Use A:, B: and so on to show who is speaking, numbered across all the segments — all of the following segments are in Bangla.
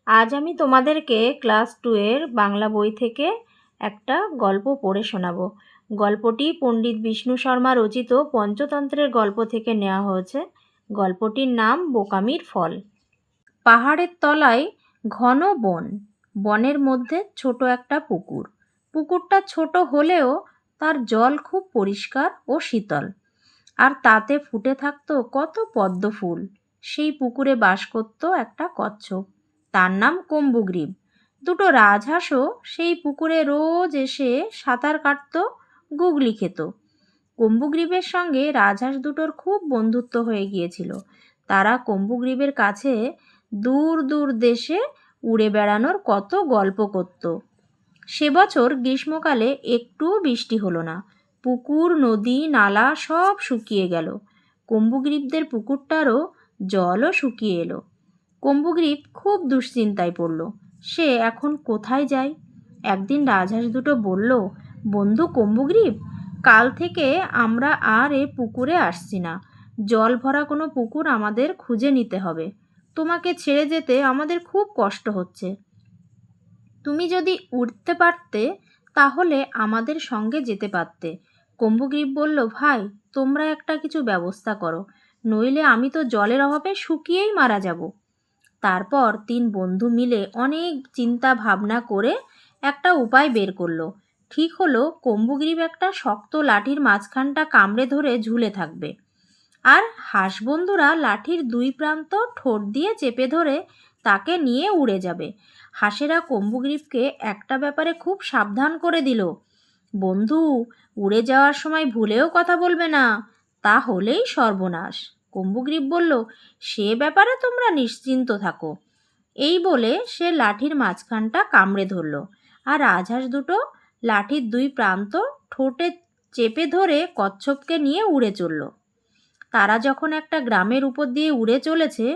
A: আজ আমি তোমাদেরকে ক্লাস 2 এর বাংলা বই থেকে একটা গল্প পড়ে শোনাবো। গল্পটি পণ্ডিত বিষ্ণু শর্মা রচিত পঞ্চতন্ত্রের গল্প থেকে নেওয়া হয়েছে। গল্পটির নাম বোকামির ফল। পাহাড়ের তলায় ঘন বন, বনের মধ্যে ছোট একটা পুকুর। পুকুরটা ছোট হলেও তার জল খুব পরিষ্কার ও শীতল, আর তাতে ফুটে থাকতো কত পদ্ম ফুল। সেই পুকুরে বাস করত একটা কচ্ছপ, তার নাম কম্বুগ্রীব। দুটো রাজহাঁসও সেই পুকুরে রোজ এসে সাঁতার কাটতো, গুগলি খেত। কম্বুগ্রীবের সঙ্গে রাজহাঁস দুটোর খুব বন্ধুত্ব হয়ে গিয়েছিল। তারা কম্বুগ্রীবের কাছে দূর দূর দেশে উড়ে বেড়ানোর কত গল্প করত। সে বছর গ্রীষ্মকালে একটুও বৃষ্টি হলো না। পুকুর, নদী, নালা সব শুকিয়ে গেল। কম্বুগ্রীবদের পুকুরটারও জলও শুকিয়ে এলো। কম্বুগ্রীব খুব দুশ্চিন্তায় পড়ল। সে এখন কোথায় যায়? একদিন রাজহাঁস দুটো বলল, বন্ধু কম্বুগ্রীব, কাল থেকে আমরা আর এ পুকুরে আসছি না। জল ভরা কোনো পুকুর আমাদের খুঁজে নিতে হবে। তোমাকে ছেড়ে যেতে আমাদের খুব কষ্ট হচ্ছে। তুমি যদি উঠতে পারতে তাহলে আমাদের সঙ্গে যেতে পারতে। কম্বুগ্রীব বলল, ভাই, তোমরা একটা কিছু ব্যবস্থা করো, নইলে আমি তো জলের অভাবে শুকিয়েই মারা যাব। তারপর 3 বন্ধু মিলে অনেক চিন্তা ভাবনা করে একটা উপায় বের করলো। ঠিক হলো, কম্বুগ্রীব একটা শক্ত লাঠির মাঝখানটা কামড়ে ধরে ঝুলে থাকবে, আর হাঁস বন্ধুরা লাঠির 2 প্রান্ত ঠোঁট দিয়ে চেপে ধরে তাকে নিয়ে উড়ে যাবে। হাঁসেরা কম্বুগ্রীবকে একটা ব্যাপারে খুব সাবধান করে দিল, বন্ধু, উড়ে যাওয়ার সময় ভুলেও কথা বলবে না, তা হলেই সর্বনাশ। কম্বুগ্রীব বলল, সে ব্যাপারে তোমরা নিশ্চিন্ত থাকো। এই বলে সে লাঠির মাঝখানটা কামড়ে ধরল, আর রাজহাঁস দুটো লাঠির 2 প্রান্ত ঠোঁটে চেপে ধরে কচ্ছপকে নিয়ে উড়ে চলল। তারা যখন একটা গ্রামের উপর দিয়ে উড়ে চলেছে,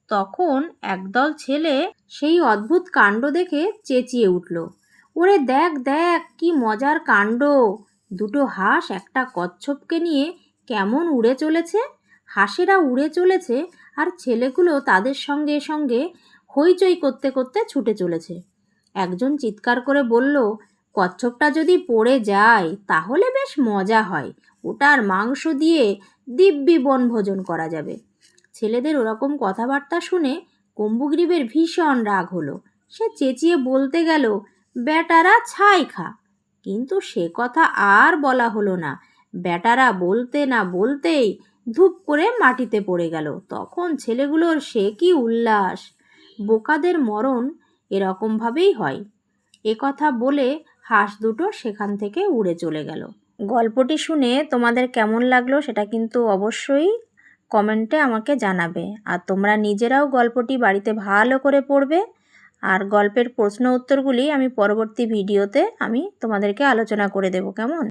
A: তখন একদল ছেলে সেই অদ্ভুত কাণ্ড দেখে চেঁচিয়ে উঠল, ওরে দেখ দেখ, কি মজার কাণ্ড! দুটো হাঁস একটা কচ্ছপকে নিয়ে কেমন উড়ে চলেছে। হাঁসেরা উড়ে চলেছে, আর ছেলেগুলো তাদের সঙ্গে সঙ্গে হইচই করতে করতে ছুটে চলেছে। একজন চিৎকার করে বলল, কচ্ছপটা যদি পড়ে যায় তাহলে বেশ মজা হয়, ওটার মাংস দিয়ে দিব্যি বনভোজন করা যাবে। ছেলেদের ওরকম কথাবার্তা শুনে কম্বুগ্রীবের ভীষণ রাগ হলো। সে চেঁচিয়ে বলতে গেল, বেটারা ছাই খা। কিন্তু সে কথা আর বলা হলো না। বেটারা বলতে না বলতেই ধূপ করে মাটিতে পড়ে গেল। তখন ছেলেগুলোর সে কি উল্লাস! বোকাদের মরণ এরকমভাবেই হয়। এ কথা বলে হাঁস দুটো সেখান থেকে উড়ে চলে গেল। গল্পটি শুনে তোমাদের কেমন লাগলো সেটা কিন্তু অবশ্যই কমেন্টে আমাকে জানাবে। আর তোমরা নিজেরাও গল্পটি বাড়িতে ভালো করে পড়বে। আর গল্পের প্রশ্ন উত্তরগুলি আমি পরবর্তী ভিডিওতে তোমাদেরকে আলোচনা করে দেব, কেমন?